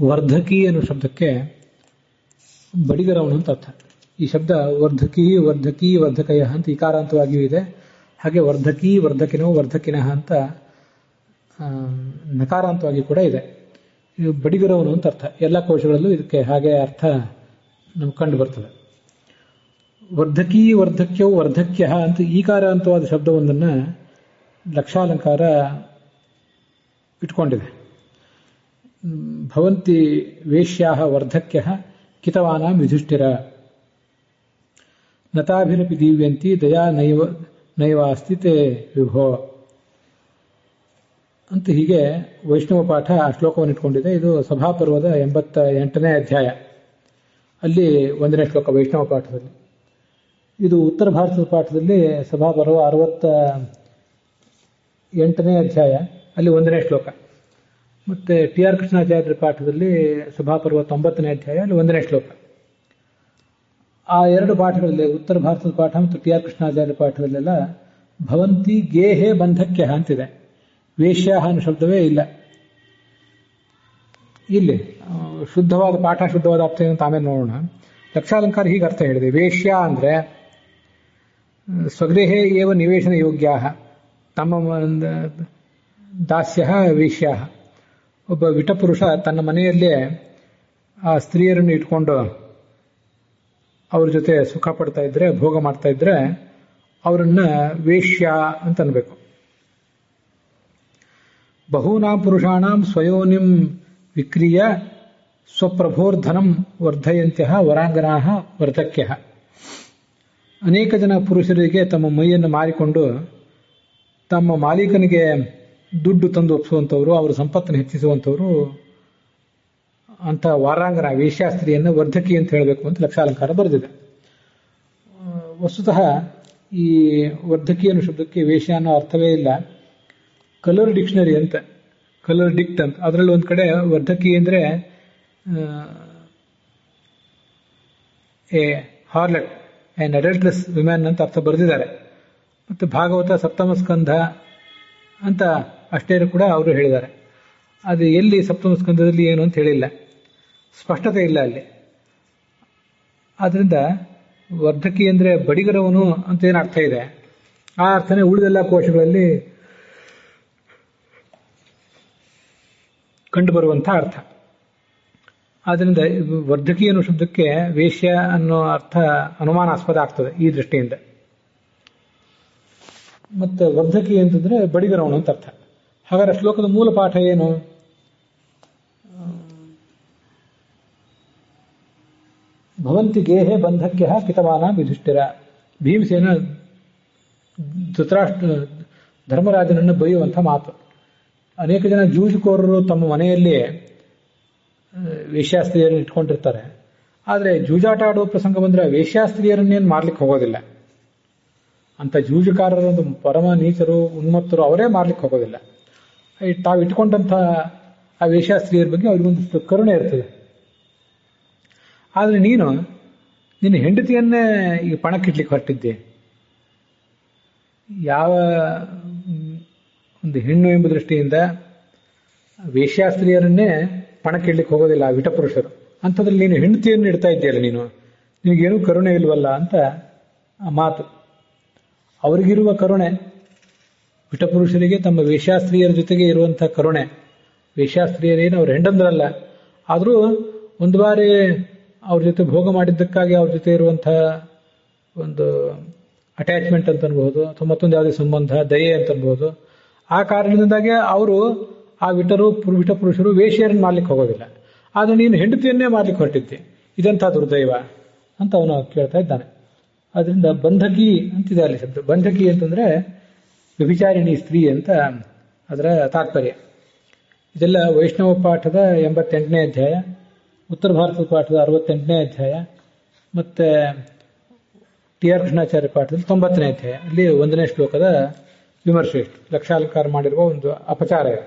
ವರ್ಧಕಿ ಅನ್ನೋ ಶಬ್ದಕ್ಕೆ ಬಡಿಗರವನು ಅಂತ ಅರ್ಥ. ಈ ಶಬ್ದ ವರ್ಧಕಿ, ವರ್ಧಕಿ, ವರ್ಧಕಯ ಅಂತ ಇಕಾರಾಂತವಾಗಿಯೂ ಇದೆ. ಹಾಗೆ ವರ್ಧಕಿ, ವರ್ಧಕಿನೋ, ವರ್ಧಕಿನಃ ಅಂತ ನಕಾರಾಂತವಾಗಿ ಕೂಡ ಇದೆ. ಇದು ಬಡಿಗರವನು ಅಂತ ಅರ್ಥ. ಎಲ್ಲ ಕೋಶಗಳಲ್ಲೂ ಇದಕ್ಕೆ ಹಾಗೆ ಅರ್ಥ ನಮ್ಗೆ ಕಂಡು ಬರ್ತದೆ. ವರ್ಧಕಿ, ವರ್ಧಕ್ಯೋ, ವರ್ಧಕ್ಯ ಅಂತ ಈಕಾರಾಂತವಾದ ಶಬ್ದವೊಂದನ್ನು ಲಕ್ಷಾಲಂಕಾರ ಇಟ್ಕೊಂಡಿದೆ. ಭವಂತಿ ವೇಶ್ಯಾಹ ವರ್ಧಕ್ಯಃ ಕಿತವಾನಾಂ ಯುಧಿಷ್ಠಿರ ನತಾಭಿರಪಿ ದೀವ್ಯಂತಿ ದಯಾ ನೈವಾಸ್ತಿ ತೇ ವಿಭೋ ಅಂತ ಹೀಗೆ ವೈಷ್ಣವ ಪಾಠ ಆ ಶ್ಲೋಕವನ್ನು ಇಟ್ಕೊಂಡಿದೆ. ಇದು ಸಭಾಪರ್ವದ 88ನೇ ಅಧ್ಯಾಯ, ಅಲ್ಲಿ 1ನೇ ಶ್ಲೋಕ ವೈಷ್ಣವ ಪಾಠದಲ್ಲಿ. ಇದು ಉತ್ತರ ಭಾರತದ ಪಾಠದಲ್ಲಿ ಸಭಾಪರ್ವ 68ನೇ ಅಧ್ಯಾಯ, ಅಲ್ಲಿ 1ನೇ ಶ್ಲೋಕ. ಮತ್ತು ಟಿ ಆರ್ ಕೃಷ್ಣಾಚಾರ್ಯರ ಪಾಠದಲ್ಲಿ ಸಭಾಪರ್ವ 90ನೇ ಅಧ್ಯಾಯ, ಅಲ್ಲಿ 1ನೇ ಶ್ಲೋಕ. ಆ ಎರಡು ಪಾಠಗಳಲ್ಲಿ, ಉತ್ತರ ಭಾರತದ ಪಾಠ ಮತ್ತು ಟಿ ಆರ್ ಕೃಷ್ಣಾಚಾರ್ಯ ಪಾಠದಲ್ಲೆಲ್ಲ ಭವಂತಿ ಗೇಹೆ ಬಂಧಕ್ಯ ಅಂತಿದೆ. ವೇಶ್ಯ ಅನ್ನೋ ಶಬ್ದವೇ ಇಲ್ಲ. ಇಲ್ಲಿ ಶುದ್ಧವಾದ ಪಾಠ, ಶುದ್ಧವಾದ ಅರ್ಥ ಏನು ಅಂತ ಆಮೇಲೆ ನೋಡೋಣ. ಲಕ್ಷಾಲಂಕಾರ ಹೀಗೆ ಅರ್ಥ ಹೇಳಿದೆ. ವೇಶ್ಯ ಅಂದರೆ ಸ್ವಗೃಹೇ ಏವ ನಿವೇಶನ ಯೋಗ್ಯ, ತಮ್ಮ ದಾಸ್ಯ ವೇಶ್ಯ. ಒಬ್ಬ ವಿಟಪುರುಷ ತನ್ನ ಮನೆಯಲ್ಲೇ ಆ ಸ್ತ್ರೀಯರನ್ನು ಇಟ್ಕೊಂಡು ಅವ್ರ ಜೊತೆ ಸುಖ ಪಡ್ತಾ ಇದ್ರೆ, ಭೋಗ ಮಾಡ್ತಾ ಇದ್ರೆ ಅವರನ್ನ ವೇಶ್ಯ ಅಂತ ಅನ್ಬೇಕು. ಬಹೂನಾಂ ಪುರುಷಾಣಾಂ ಸ್ವಯೋನಿಂ ವಿಕ್ರಿಯ ಸ್ವಪ್ರಭೋರ್ಧನಂ ವರ್ಧಯಂತ್ಯ ವರಾಂಗನಾ ವರ್ಧಕ್ಯ. ಅನೇಕ ಜನ ಪುರುಷರಿಗೆ ತಮ್ಮ ಮೈಯನ್ನು ಮಾರಿಕೊಂಡು ತಮ್ಮ ಮಾಲೀಕನಿಗೆ ದುಡ್ಡು ತಂದು ಒಪ್ಪಿಸುವಂಥವ್ರು, ಅವರ ಸಂಪತ್ತನ್ನು ಹೆಚ್ಚಿಸುವಂಥವ್ರು ಅಂತ ವಾರಾಂಗನ ವೇಶ್ಯಾಸ್ತ್ರೀಯನ್ನು ವರ್ಧಕಿ ಅಂತ ಹೇಳಬೇಕು ಅಂತ ಲಕ್ಷಾಲಂಕಾರ ಬರೆದಿದೆ. ವಸ್ತುತಃ ಈ ವರ್ಧಕಿ ಅನ್ನೋ ಶಬ್ದಕ್ಕೆ ವೇಶ್ಯ ಅನ್ನೋ ಅರ್ಥವೇ ಇಲ್ಲ. ಕಲರ್ ಡಿಕ್ಷನರಿ ಅಂತ, ಕಲರ್ ಡಿಕ್ಟ್ ಅಂತ, ಅದರಲ್ಲಿ ಒಂದು ಕಡೆ ವರ್ಧಕಿ ಅಂದರೆ ಎ ಹಾರ್ಲೆಟ್, ಆ್ಯಂಡ್ ಅಡಲ್ಟ್ಲೆಸ್ ವಿಮೆನ್ ಅಂತ ಅರ್ಥ ಬರೆದಿದ್ದಾರೆ. ಮತ್ತು ಭಾಗವತ ಸಪ್ತಮ ಸ್ಕಂಧ ಅಂತ ಅಷ್ಟೇ ಕೂಡ ಅವರು ಹೇಳಿದ್ದಾರೆ. ಅದು ಎಲ್ಲಿ ಸಪ್ತಮ ಸ್ಕಂಧದಲ್ಲಿ ಏನು ಅಂತ ಹೇಳಿಲ್ಲ, ಸ್ಪಷ್ಟತೆ ಇಲ್ಲ ಅಲ್ಲಿ. ಆದ್ದರಿಂದ ವರ್ಧಕಿ ಅಂದರೆ ಬಡಿಗರವನು ಅಂತ ಏನು ಅರ್ಥ ಇದೆ, ಆ ಅರ್ಥನೇ ಉಳಿದೆಲ್ಲ ಕೋಶಗಳಲ್ಲಿ ಕಂಡುಬರುವಂಥ ಅರ್ಥ. ಆದ್ದರಿಂದ ವರ್ಧಕಿ ಅನ್ನೋ ಶಬ್ದಕ್ಕೆ ವೇಶ್ಯ ಅನ್ನೋ ಅರ್ಥ ಅನುಮಾನಾಸ್ಪದ ಆಗ್ತದೆ ಈ ದೃಷ್ಟಿಯಿಂದ. ಮತ್ತು ವರ್ಧಕಿ ಅಂತಂದ್ರೆ ಬಡಿಗರವನು ಅಂತ ಅರ್ಥ. ಹಾಗಾದ್ರೆ ಶ್ಲೋಕದ ಮೂಲ ಪಾಠ ಏನು? ಭವಂತಿ ಗೇಹೆ ಬಂಧಕ್ಯ ಕಿತವಾನ ಯುಧಿಷ್ಠಿರ. ಭೀಮಸೇನ ಧರ್ಮರಾಜನನ್ನು ಬೈಯುವಂಥ ಮಾತು. ಅನೇಕ ಜನ ಜೂಜುಕೋರರು ತಮ್ಮ ಮನೆಯಲ್ಲಿ ವೇಶ್ಯಾಸ್ತ್ರೀಯರನ್ನು ಇಟ್ಕೊಂಡಿರ್ತಾರೆ. ಆದರೆ ಜೂಜಾಟ ಆಡುವ ಪ್ರಸಂಗ ಬಂದರೆ ವೇಶ್ಯಾಸ್ತ್ರೀಯರನ್ನೇನು ಮಾರ್ಲಿಕ್ಕೆ ಹೋಗೋದಿಲ್ಲ. ಅಂತ ಜೂಜುಕಾರರು ಪರಮ ನೀಚರು, ಉನ್ಮತ್ತರು, ಅವರೇ ಮಾರ್ಲಿಕ್ಕೆ ಹೋಗೋದಿಲ್ಲ. ತಾವು ಇಟ್ಕೊಂಡಂಥ ಆ ವೇಶ್ಯಾಸ್ತ್ರೀಯರ ಬಗ್ಗೆ ಅವ್ರಿಗೊಂದಿಷ್ಟು ಕರುಣೆ ಇರ್ತದೆ. ಆದರೆ ನಿನ್ನ ಹೆಂಡತಿಯನ್ನೇ ಈಗ ಪಣಕ್ಕಿಡ್ಲಿಕ್ಕೆ ಹೊರಟಿದ್ದೆ. ಯಾವ ಒಂದು ಹೆಣ್ಣು ಎಂಬ ದೃಷ್ಟಿಯಿಂದ ವೇಶ್ಯಾಸ್ತ್ರೀಯರನ್ನೇ ಪಣಕ್ಕಿಡ್ಲಿಕ್ಕೆ ಹೋಗೋದಿಲ್ಲ ಆ ವಿಟಪುರುಷರು. ಅಂಥದ್ರಲ್ಲಿ ನೀನು ಹೆಂಡತಿಯನ್ನು ಇಡ್ತಾ ಇದ್ದೀಯಲ್ಲ, ನಿನಗೇನೂ ಕರುಣೆ ಇಲ್ವಲ್ಲ ಅಂತ ಆ ಮಾತು. ಅವರಿಗಿರುವ ಕರುಣೆ, ವಿಟಪುರುಷರಿಗೆ ತಮ್ಮ ವೇಶ್ಯಾಸ್ತ್ರೀಯರ ಜೊತೆಗೆ ಇರುವಂಥ ಕರುಣೆ. ವೇಶ್ಯಾಸ್ತ್ರೀಯರೇನು ಅವ್ರ ಹೆಂಡಂದ್ರಲ್ಲ, ಆದರೂ ಒಂದು ಬಾರಿ ಅವ್ರ ಜೊತೆ ಭೋಗ ಮಾಡಿದ್ದಕ್ಕಾಗಿ ಅವ್ರ ಜೊತೆ ಇರುವಂಥ ಒಂದು ಅಟ್ಯಾಚ್ಮೆಂಟ್ ಅಂತ ಅನ್ಬೋದು, ಅಥವಾ ಮತ್ತೊಂದು ಯಾವುದೇ ಸಂಬಂಧ, ದಯೆ ಅಂತ ಅನ್ಬೋದು. ಆ ಕಾರಣದಿಂದಾಗೆ ಅವರು ಆ ವಿಟಪುರುಷರು ವೇಶ್ಯರನ್ನು ಮಾಡ್ಲಿಕ್ಕೆ ಹೋಗೋದಿಲ್ಲ. ಆದರೆ ನೀನು ಹೆಂಡತಿಯನ್ನೇ ಮಾಡ್ಲಿಕ್ಕೆ ಹೊರಟಿದ್ದೆ, ಇದೆಂಥ ದುರ್ದೈವ ಅಂತ ಅವನು ಕೇಳ್ತಾ ಇದ್ದಾನೆ. ಅದರಿಂದ ಬಂಧಕಿ ಅಂತಿದೆ ಅಲ್ಲಿ ಶಬ್ದ. ಬಂಧಕಿ ಅಂತಂದ್ರೆ ವ್ಯಭಿಚಾರಿಣಿ ಸ್ತ್ರೀ ಅಂತ ಅದರ ತಾತ್ಪರ್ಯ. ಇದೆಲ್ಲ ವೈಷ್ಣವ ಪಾಠದ 88ನೇ ಅಧ್ಯಾಯ, ಉತ್ತರ ಭಾರತದ ಪಾಠದ 68ನೇ ಅಧ್ಯಾಯ, ಮತ್ತೆ ಟಿ ಆರ್ ಕೃಷ್ಣಾಚಾರ್ಯ ಪಾಠದಲ್ಲಿ 90ನೇ ಅಧ್ಯಾಯ, ಅಲ್ಲಿ 1ನೇ ಶ್ಲೋಕದ ವಿಮರ್ಶೆ. ಲಕ್ಷಾಲಂಕಾರ ಮಾಡಿರುವ ಒಂದು ಅಪಚಾರ ಇದೆ.